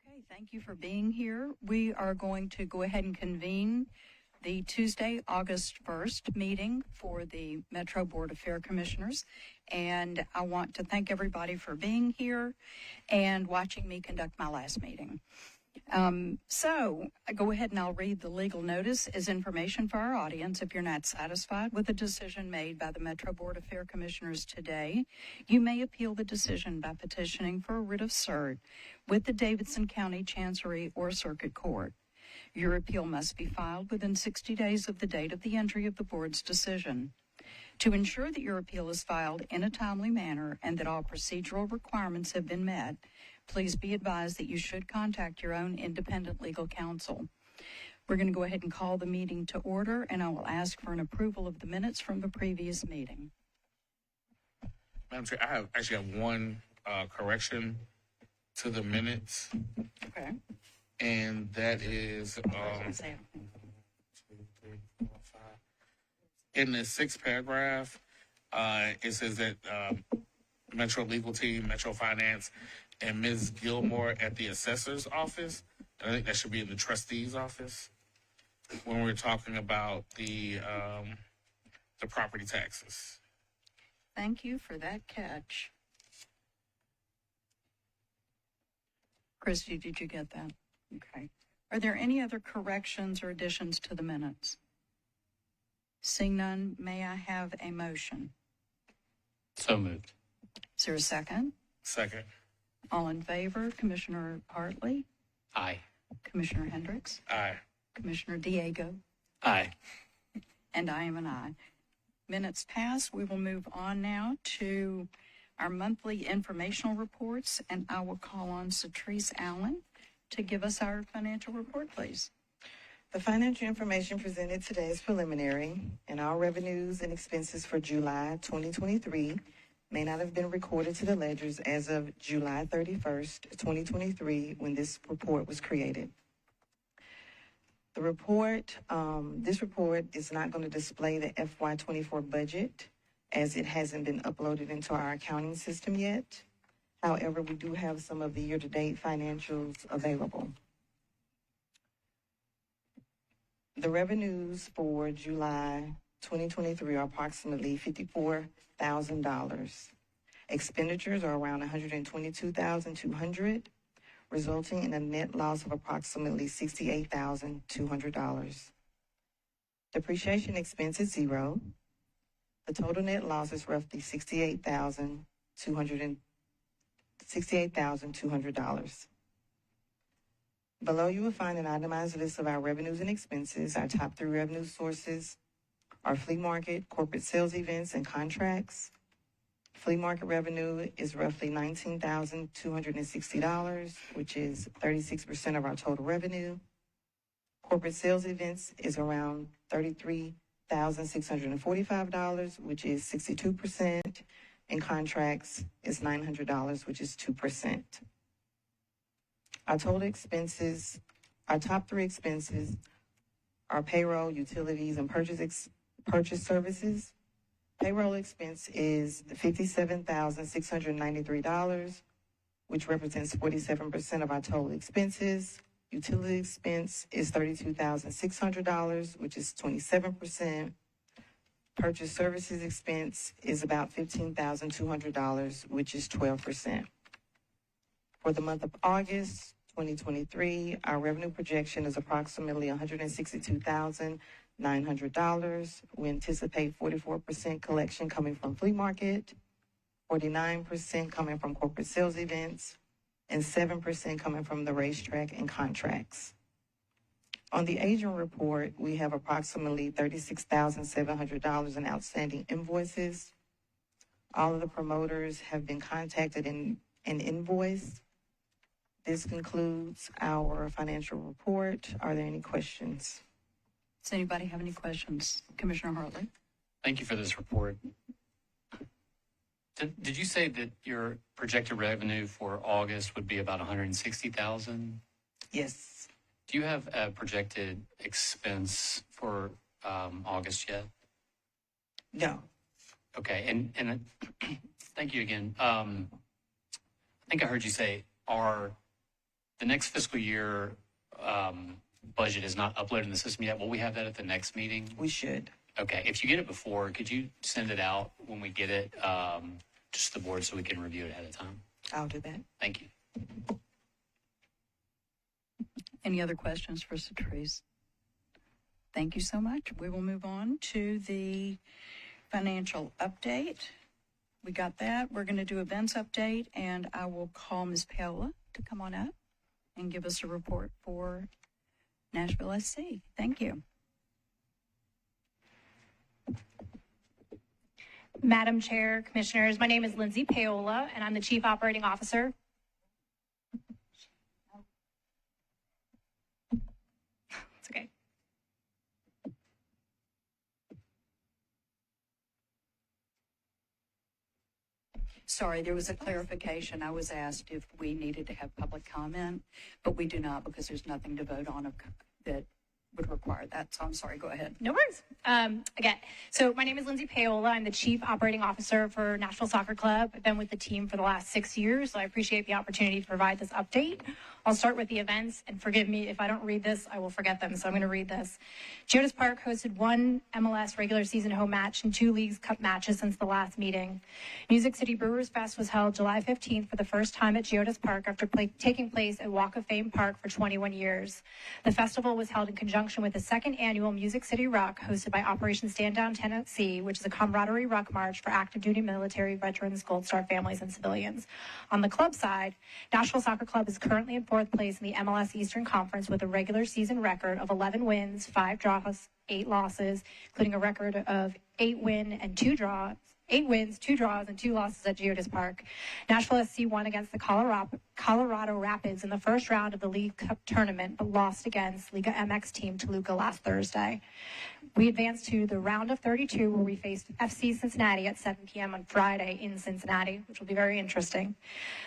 Okay, thank you for being here. We are going to go ahead and convene the Tuesday, August 1st meeting for the Metro Board of Fair Commissioners. And I want to thank everybody for being here and watching me conduct my last meeting. So I go ahead and I'll read the legal notice as information for our audience. If you're not satisfied with the decision made by the Metro Board of Fair Commissioners today, you may appeal the decision by petitioning for a writ of cert with the Davidson County Chancery or Circuit Court. Your appeal must be filed within 60 days of the date of the entry of the board's decision. To ensure that your appeal is filed in a timely manner and that all procedural requirements have been met, please be advised that you should contact your own independent legal counsel. We're going to go ahead and call the meeting to order, and I will ask for an approval of the minutes from the previous meeting. Madam Chair, I actually have one correction to the minutes, Okay. and that is in the sixth paragraph. It says that Metro Legal Team, Metro Finance, and Ms. Gilmore at the assessor's office. I think that should be in the trustee's office when we're talking about the property taxes. Thank you for that catch. Christy, did you get that? Okay. Are there any other corrections or additions to the minutes? Seeing none, may I have a motion? So moved. Is there a second? Second. All in favor? Commissioner Hartley? Aye. Commissioner Hendricks? Aye. Commissioner Diego? Aye. And I am an aye. Minutes passed. We will move on now to our monthly informational reports, and I will call on Satrice Allen to give us our financial report, please. The financial information presented today is preliminary, and all revenues and expenses for July 2023 may not have been recorded to the ledgers as of July 31st, 2023, when this report was created. The report, this report is not going to display the FY24 budget as it hasn't been uploaded into our accounting system yet. However, we do have some of the year-to-date financials available. The revenues for July 2023 are approximately $54,000. Expenditures are around $122,200, resulting in a net loss of approximately $68,200. Depreciation expense is zero. The total net loss is roughly $68,200. Below, you will find an itemized list of our revenues and expenses. Our top three revenue sources are flea market, corporate sales events, and contracts. Flea market revenue is roughly $19,260, which is 36% of our total revenue. Corporate sales events is around $33,645, which is 62%, and contracts is $900, which is 2%. Our total expenses, our top three expenses are payroll, utilities, and purchase services. Payroll expense is $57,693, which represents 47% of our total expenses. Utility expense is $32,600, which is 27%. Purchase services expense is about $15,200, which is 12%. For the month of August 2023, our revenue projection is approximately $162,900. We anticipate 44% collection coming from flea market, 49% coming from corporate sales events, and 7% coming from the racetrack and contracts. On the agent report, we have approximately $36,700 in outstanding invoices. All of the promoters have been contacted and invoiced. This concludes our financial report. Are there any questions? Does anybody have any questions? Commissioner Hartley? Thank you for this report. Did you say that your projected revenue for August would be about $160,000? Yes. Do you have a projected expense for August yet? No. Okay, and thank you again. I think I heard you say our The next fiscal year budget is not uploaded in the system yet. Will we have that at the next meeting? We should. Okay. If you get it before, could you send it out when we get it, just to the board so we can review it ahead of time? I'll do that. Thank you. Any other questions for Satrice? Thank you so much. We will move on to the financial update. We got that. We're going to do events update, and I will call Ms. Paola to come on up and give us a report for Nashville SC. Thank you. Madam Chair, Commissioners, my name is Lindsay Paola, and I'm the Chief Operating Officer. It's okay. Sorry, there was a clarification. I was asked if we needed to have public comment, but we do not because there's nothing to vote on that would require that. So I'm sorry, go ahead. No worries. Again, so my name is Lindsay Paola. I'm the Chief Operating Officer for Nashville Soccer Club. I've been with the team for the last 6 years, so I appreciate the opportunity to provide this update. I'll start with the events, and forgive me if I don't read this, I will forget them, so I'm going to read this. Geodis Park hosted one MLS regular season home match and 2 Leagues Cup matches since the last meeting. Music City Brewers Fest was held July 15th for the first time at Geodis Park after taking place at Walk of Fame Park for 21 years. The festival was held in conjunction with the second annual Music City Ruck hosted by Operation Stand Down Tennessee, which is a camaraderie ruck march for active duty military veterans, Gold Star families, and civilians. On the club side, Nashville Soccer Club is currently in 4th place in the MLS Eastern Conference with a regular season record of 11 wins, 5 draws, 8 losses, including a record of 8 wins, 2 draws, and 2 losses at Geodis Park. Nashville SC won against the Colorado Rapids in the first round of the League Cup tournament, but lost against Liga MX team Toluca last Thursday. We advanced to the round of 32, where we faced FC Cincinnati at 7 p.m. on Friday in Cincinnati, which will be very interesting.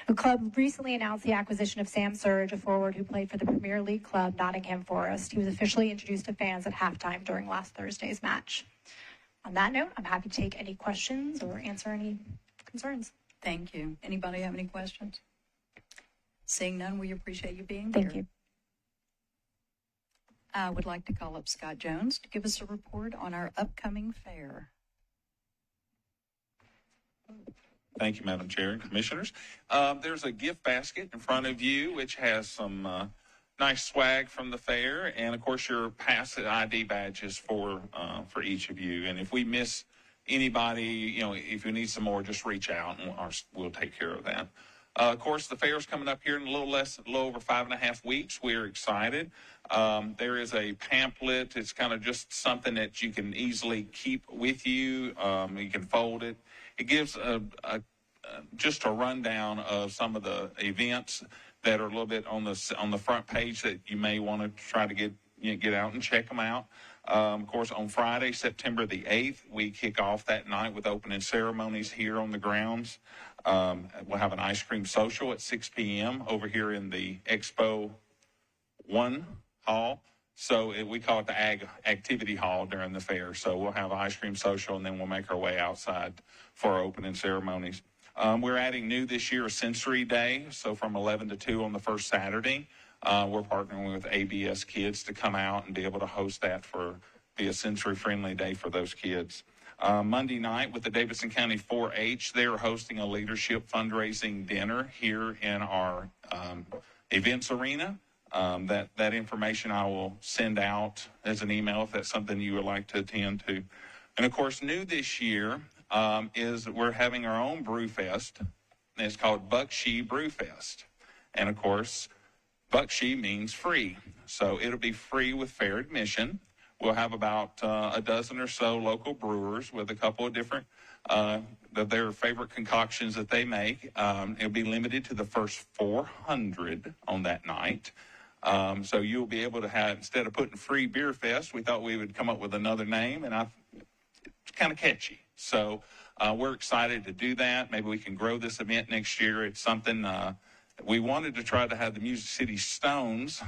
The club recently announced the acquisition of Sam Surge, a forward who played for the Premier League club Nottingham Forest. He was officially introduced to fans at halftime during last Thursday's match. On that note, I'm happy to take any questions or answer any concerns. Thank you. Anybody have any questions? Seeing none, we appreciate you being here. Thank you. I would like to call up Scott Jones to give us a report on our upcoming fair. Thank you, Madam Chair and Commissioners. There's a gift basket in front of you, which has some nice swag from the fair, and of course your pass and ID badges for each of you. And if we miss anybody, if you need some more, just reach out and we'll take care of that. Of course, the fair is coming up here in a little over 5.5 weeks. We're excited. There is a pamphlet. It's kind of just something that you can easily keep with you. You can fold it. It gives just a rundown of some of the events that are a little bit on the front page that you may want to try to get out and check them out. Of course, on Friday, September the 8th, we kick off that night with opening ceremonies here on the grounds. We'll have an ice cream social at 6 p.m. over here in the Expo 1 hall. So we call it the Ag Activity Hall during the fair. So we'll have an ice cream social, and then we'll make our way outside for our opening ceremonies. We're adding new this year a Sensory Day. So from 11 to 2 on the first Saturday, we're partnering with ABS Kids to come out and be able to host that be a sensory-friendly day for those kids. Monday night with the Davidson County 4-H, they're hosting a leadership fundraising dinner here in our events arena. That information I will send out as an email if that's something you would like to attend to. And of course, new this year is we're having our own Brew Fest. And it's called Buckshee Brew Fest. And of course, Buckshee means free. So it'll be free with fair admission. We'll have about a dozen or so local brewers with a couple of different their favorite concoctions that they make. It'll be limited to the first 400 on that night. So you'll be able to have, instead of putting Free Beer Fest, we thought we would come up with another name, and it's kind of catchy. So we're excited to do that. Maybe we can grow this event next year. It's something we wanted to try to have the Music City Stones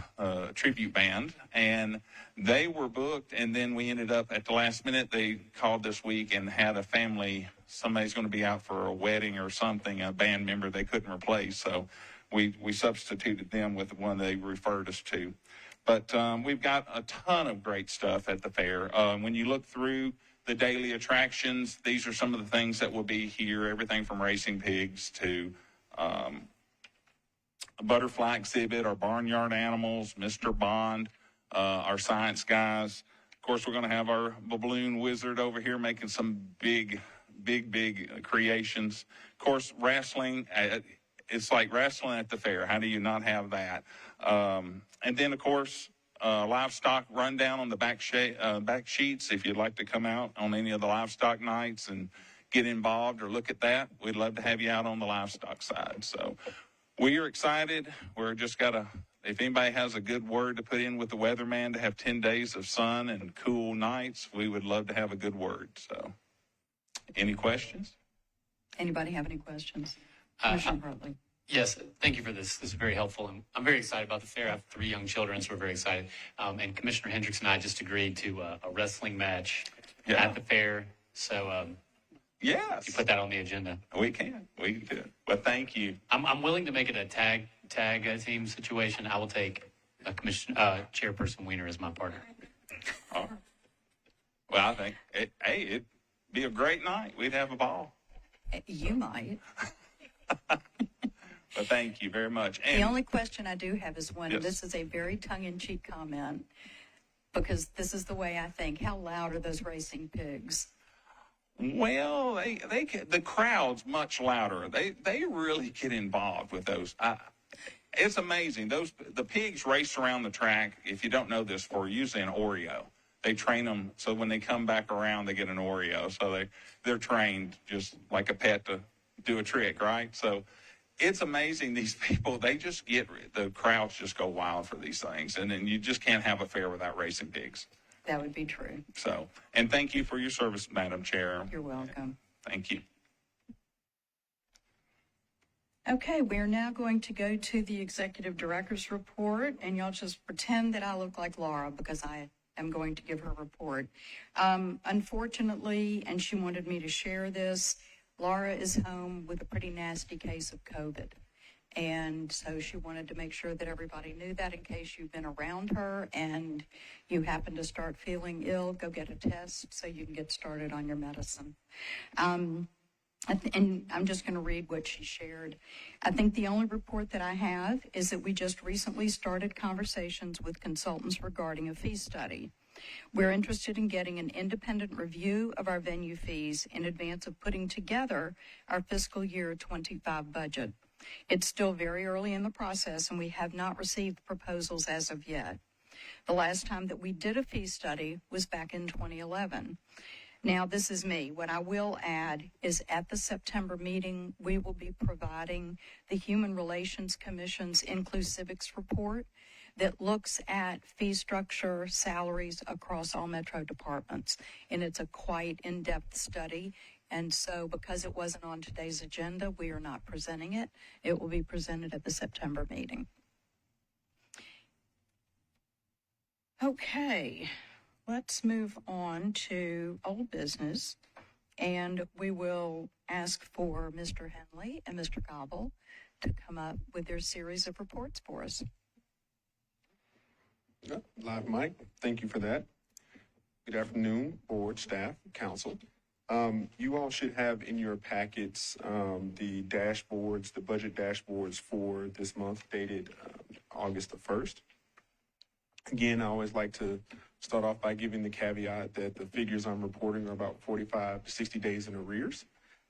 tribute band, and they were booked, and then we ended up at the last minute. They called this week and had a family, somebody's going to be out for a wedding or something, a band member they couldn't replace. So we substituted them with the one they referred us to. But we've got a ton of great stuff at the fair. When you look through the daily attractions, these are some of the things that will be here, everything from racing pigs to a butterfly exhibit, our barnyard animals, Mr. Bond, our science guys. Of course, we're going to have our balloon wizard over here making some big creations. Of course, wrestling, it's like wrestling at the fair. How do you not have that? And then, of course, livestock rundown on the back sheets. If you'd like to come out on any of the livestock nights and get involved or look at that, we'd love to have you out on the livestock side. So we are excited. We're just got to, if anybody has a good word to put in with the weatherman to have 10 days of sun and cool nights, we would love to have a good word. So any questions? Anybody have any questions? Commissioner Hartley. Yes, thank you for this. This is very helpful. And I'm very excited about the fair. I have 3 young children, so we're very excited. And Commissioner Hendricks and I just agreed to a wrestling match at the fair. So Yes. you put that on the agenda. We can do it. But thank you. I'm willing to make it a tag team situation. I will take a Chairperson Weiner as my partner. All right. Well, I think, it'd be a great night. We'd have a ball. You might. But thank you very much. The only question I do have is one, Yes. this is a very tongue-in-cheek comment, because this is the way I think. How loud are those racing pigs? Well, the crowd's much louder. They really get involved with those. It's amazing. The pigs race around the track. If you don't know this, for usually an Oreo. They train them so when they come back around, they get an Oreo. So they're trained just like a pet to do a trick, right? So it's amazing. These people, the crowds just go wild for these things. And then you just can't have a fair without racing pigs. That would be true. So, and thank you for your service, Madam Chair. You're welcome. Thank you. Okay, we're now going to go to the Executive Director's report, and y'all just pretend that I look like Laura because I am going to give her report. Unfortunately, and she wanted me to share this, Laura is home with a pretty nasty case of COVID. And so she wanted to make sure that everybody knew that in case you've been around her and you happen to start feeling ill, go get a test so you can get started on your medicine. And I'm just going to read what she shared. I think the only report that I have is that we just recently started conversations with consultants regarding a fee study. We're interested in getting an independent review of our venue fees in advance of putting together our fiscal year 25 budget. It's still very early in the process, and we have not received proposals as of yet. The last time that we did a fee study was back in 2011. Now, this is me. What I will add is at the September meeting, we will be providing the Human Relations Commission's Inclusivics report that looks at fee structure, salaries across all Metro departments. And it's a quite in-depth study. And so because it wasn't on today's agenda, we are not presenting it. It will be presented at the September meeting. Okay, let's move on to old business. And we will ask for Mr. Henley and Mr. Gobble to come up with their series of reports for us. Live mic. Thank you for that. Good afternoon, board, staff, council. You all should have in your packets the dashboards, the budget dashboards for this month dated August the 1st. Again, I always like to start off by giving the caveat that the figures I'm reporting are about 45 to 60 days in arrears.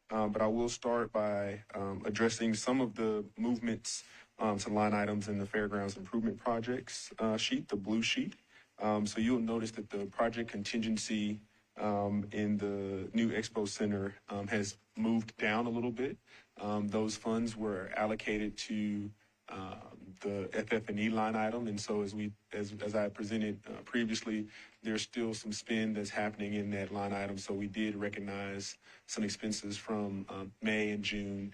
But I will start by addressing some of the movements to line items in the Fairgrounds Improvement Projects sheet, the blue sheet. So you'll notice that the project contingency in the new Expo Center has moved down a little bit. Those funds were allocated to the FF&E line item, and so as I presented previously, there's still some spend that's happening in that line item. So we did recognize some expenses from May and June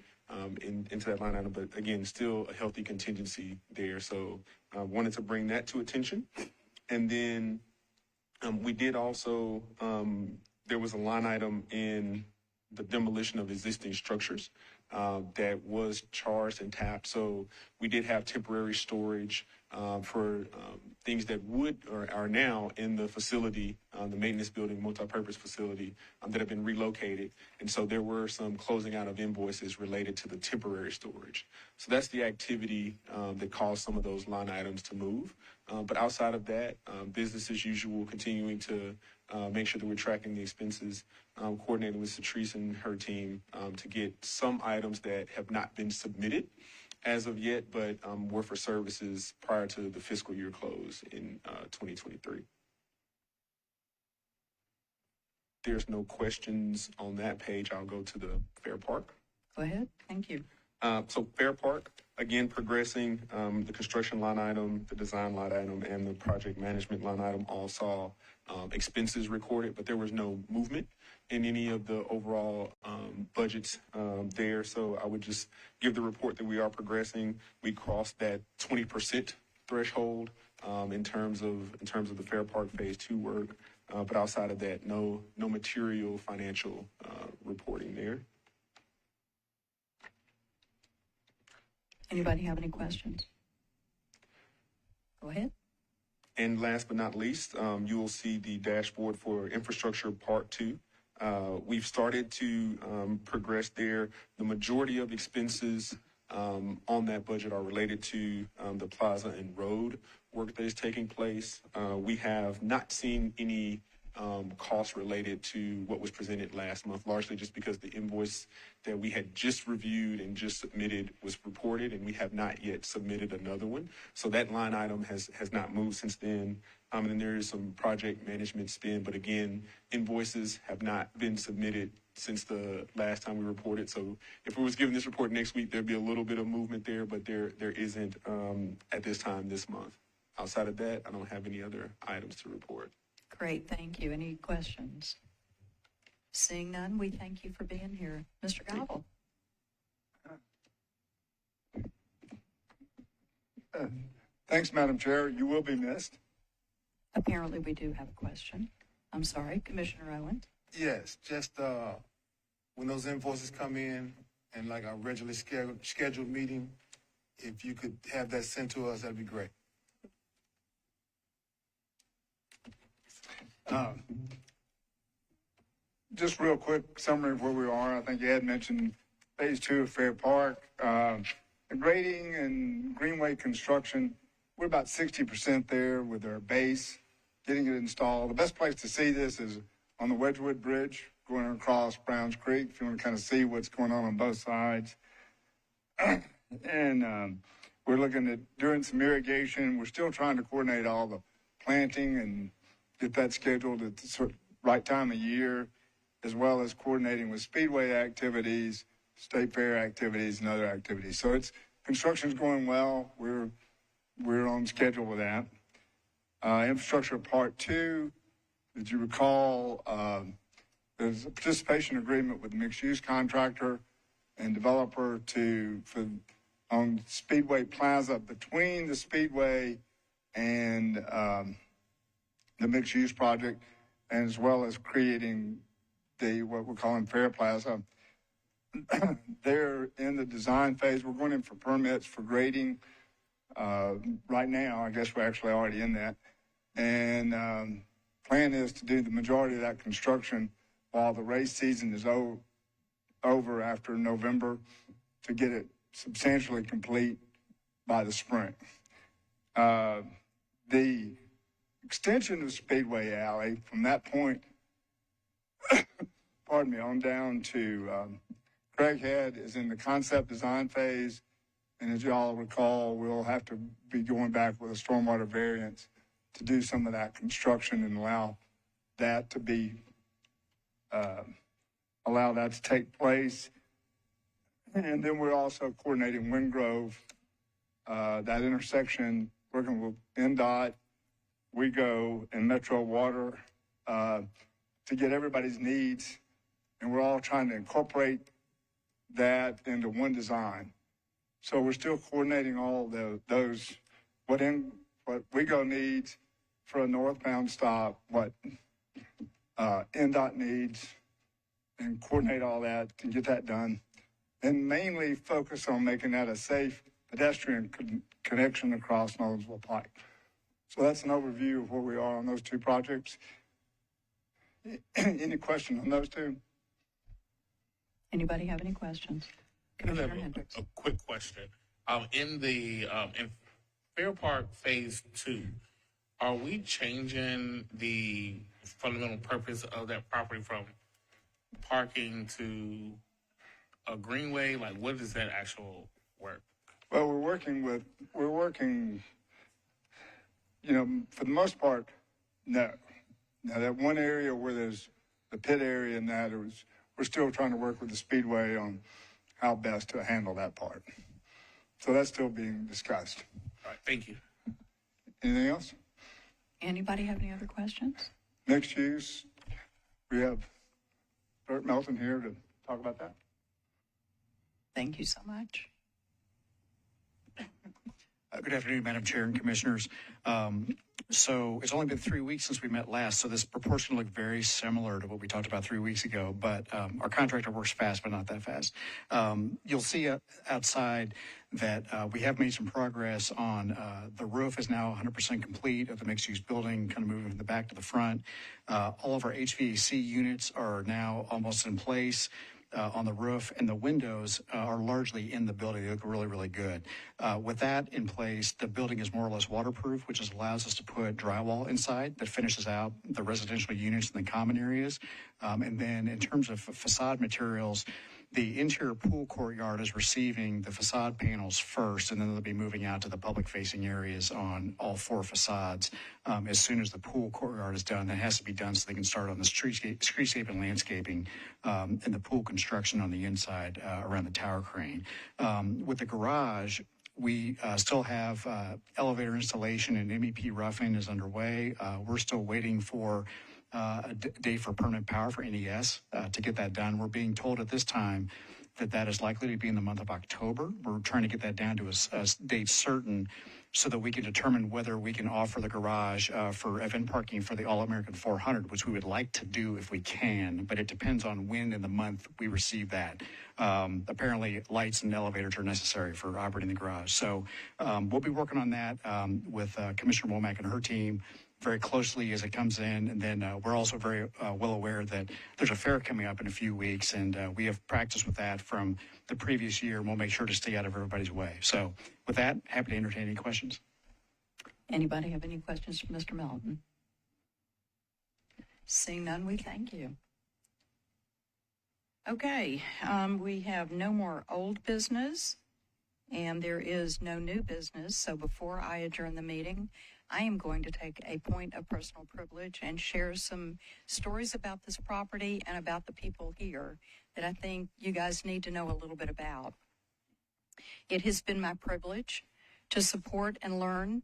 into that line item, but again, still a healthy contingency there. So I wanted to bring that to attention, and then we did also, there was a line item in the demolition of existing structures that was charged and tapped. So we did have temporary storage for things that would or are now in the facility, the maintenance building, multipurpose facility that have been relocated. And so there were some closing out of invoices related to the temporary storage. So that's the activity that caused some of those line items to move. But outside of that, business as usual, continuing to make sure that we're tracking the expenses, coordinating with Satrice and her team to get some items that have not been submitted as of yet, but were for services prior to the fiscal year close in 2023. There's no questions on that page. I'll go to the Fair Park. Go ahead. Thank you. So Fair Park, again, progressing, the construction line item, the design line item, and the project management line item all saw expenses recorded, but there was no movement in any of the overall budgets there. So I would just give the report that we are progressing. We crossed that 20% threshold in terms of the Fair Park Phase 2 work. But outside of that, no material financial reporting there. Anybody have any questions? Go ahead. And last but not least, you will see the dashboard for infrastructure part 2. We've started to progress there. The majority of expenses on that budget are related to the plaza and road work that is taking place. We have not seen any costs related to what was presented last month, largely just because the invoice that we had just reviewed and just submitted was reported, and we have not yet submitted another one. So that line item has not moved since then. And then there is some project management spend, but again, invoices have not been submitted since the last time we reported. So if we was given this report next week, there'd be a little bit of movement there, but there isn't at this time this month. Outside of that, I don't have any other items to report. Great. Thank you. Any questions? Seeing none, we thank you for being here. Mr. Gobble. Thanks, Madam Chair. You will be missed. Apparently, we do have a question. I'm sorry, Commissioner Owen. Yes, just when those invoices come in and like our regularly scheduled meeting, if you could have that sent to us, that'd be great. Just real quick summary of where we are. I think you had mentioned Phase 2 of Fair Park. The grading and greenway construction, we're about 60% there with our base, getting it installed. The best place to see this is on the Wedgewood Bridge, going across Browns Creek, if you want to kind of see what's going on both sides. And we're looking at doing some irrigation. We're still trying to coordinate all the planting and get that scheduled at the right time of year, as well as coordinating with speedway activities, state fair activities, and other activities. So construction's going well. We're on schedule with that. Infrastructure Part 2, as you recall, there's a participation agreement with the mixed-use contractor and developer on Speedway Plaza between the Speedway and the mixed-use project, and as well as creating what we're calling Fair Plaza. They're in the design phase. We're going in for permits for grading right now. I guess we're actually already in that. And plan is to do the majority of that construction while the race season is over after November, to get it substantially complete by the spring. The extension of Speedway Alley from that point, pardon me, on down to Craighead is in the concept design phase. And as you all recall, we'll have to be going back with a stormwater variance to do some of that construction and allow that to take place. And then we're also coordinating Windgrove, that intersection, working with NDOT, WeGo, and Metro Water to get everybody's needs. And we're all trying to incorporate that into one design. So we're still coordinating all those, what WeGo needs for a northbound stop, what NDOT needs, and coordinate all that and get that done. And mainly focus on making that a safe pedestrian connection across Noblesville Pike. So that's an overview of where we are on those two projects. Any questions on those two? Anybody have any questions? I have Commissioner Hendricks. a quick question. In Fair Park Phase 2, are we changing the fundamental purpose of that property from parking to a greenway? Like, what is that actual work? Well, we're working, for the most part, no. Now, that one area where there's the pit area and that, we're still trying to work with the Speedway on how best to handle that part. So that's still being discussed. All right, thank you. Anything else? Anybody have any other questions? Next use, we have Bert Melton here to talk about that. Thank you so much. Good afternoon, Madam Chair and Commissioners. So it's only been 3 weeks since we met last, so this proportion looked very similar to what we talked about 3 weeks ago, but our contractor works fast, but not that fast. You'll see outside that we have made some progress on the roof is now 100% complete of the mixed-use building, kind of moving from the back to the front. All of our HVAC units are now almost in place. On the roof, and the windows are largely in the building. They look really, really good. With that in place, the building is more or less waterproof, which allows us to put drywall inside that finishes out the residential units in the common areas. And then in terms of facade materials, the interior pool courtyard is receiving the facade panels first, and then they'll be moving out to the public-facing areas on all 4 facades as soon as the pool courtyard is done. That has to be done so they can start on the streetscape and landscaping and the pool construction on the inside around the tower crane. With the garage, we still have elevator installation and MEP roughing is underway. We're still waiting for a date for permanent power for NES to get that done. We're being told at this time that is likely to be in the month of October. We're trying to get that down to a date certain so that we can determine whether we can offer the garage for event parking for the All-American 400, which we would like to do if we can, but it depends on when in the month we receive that. Apparently, lights and elevators are necessary for operating the garage. So we'll be working on that with Commissioner Womack and her team very closely as it comes in. And then we're also very well aware that there's a fair coming up in a few weeks, and we have practiced with that from the previous year, and we'll make sure to stay out of everybody's way. So with that, happy to entertain any questions. Anybody have any questions for Mr. Melton? Seeing none, we thank you. Okay, we have no more old business, and there is no new business. So before I adjourn the meeting, I am going to take a point of personal privilege and share some stories about this property and about the people here that I think you guys need to know a little bit about. It has been my privilege to support and learn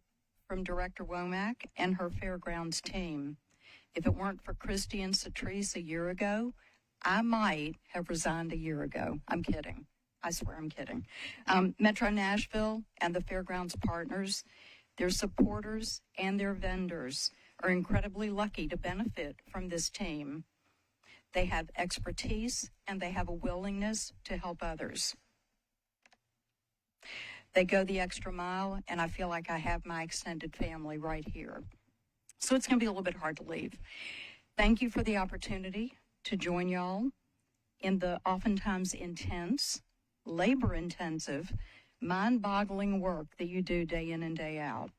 from Director Womack and her Fairgrounds team. If it weren't for Christy and Satrice a year ago, I might have resigned a year ago. I'm kidding. I swear I'm kidding. Metro Nashville and the Fairgrounds partners, their supporters, and their vendors are incredibly lucky to benefit from this team. They have expertise and they have a willingness to help others. They go the extra mile, and I feel like I have my extended family right here. So it's going to be a little bit hard to leave. Thank you for the opportunity to join y'all in the oftentimes intense, labor-intensive, mind-boggling work that you do day in and day out.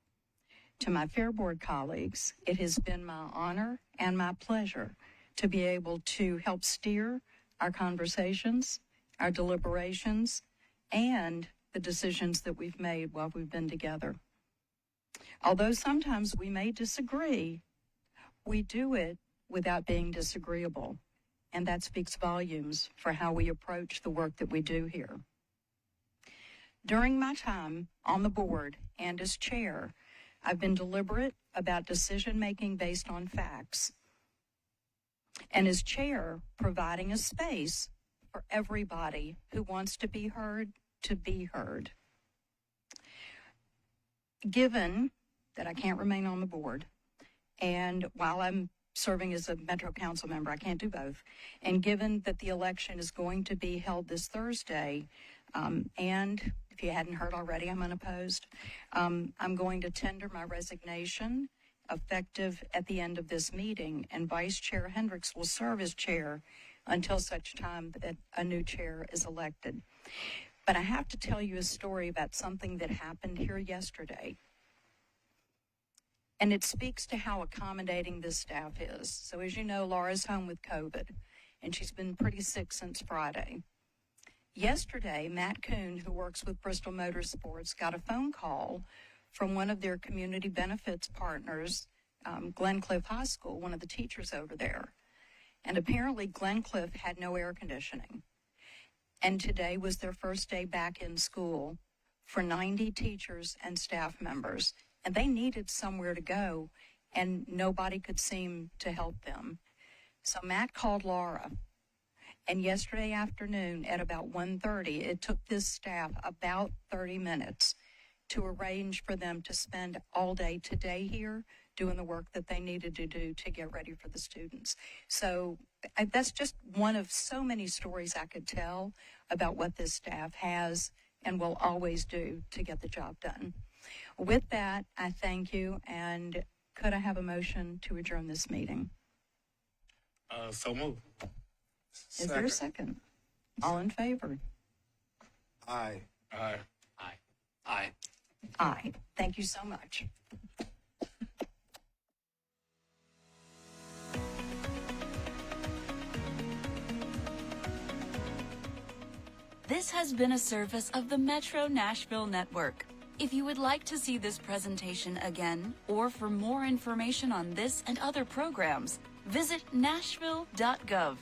To my Fair Board colleagues, it has been my honor and my pleasure to be able to help steer our conversations, our deliberations, and the decisions that we've made while we've been together. Although sometimes we may disagree, we do it without being disagreeable, and that speaks volumes for how we approach the work that we do here. During my time on the board and as chair, I've been deliberate about decision-making based on facts. And as chair, providing a space for everybody who wants to be heard to be heard. Given that I can't remain on the board, and while I'm serving as a Metro Council member. I can't do both. And given that the election is going to be held this Thursday, and if you hadn't heard already, I'm unopposed, I'm going to tender my resignation effective at the end of this meeting, and Vice Chair Hendricks will serve as chair until such time that a new chair is elected. But I have to tell you a story about something that happened here yesterday. And it speaks to how accommodating this staff is. So as you know, Laura's home with COVID, and she's been pretty sick since Friday. Yesterday, Matt Kuhn, who works with Bristol Motorsports, got a phone call from one of their community benefits partners, Glencliff High School, one of the teachers over there. And apparently Glencliff had no air conditioning. And today was their first day back in school for 90 teachers and staff members. And they needed somewhere to go, and nobody could seem to help them. So Matt called Laura. And yesterday afternoon at about 1:30, it took this staff about 30 minutes to arrange for them to spend all day today here doing the work that they needed to do to get ready for the students. So that's just one of so many stories I could tell about what this staff has and will always do to get the job done. With that, I thank you, and could I have a motion to adjourn this meeting? So move. Is there a second? All in favor? Aye. Aye. Aye. Aye. Aye. Thank you so much. This has been a service of the Metro Nashville Network. If you would like to see this presentation again, or for more information on this and other programs, visit nashville.gov.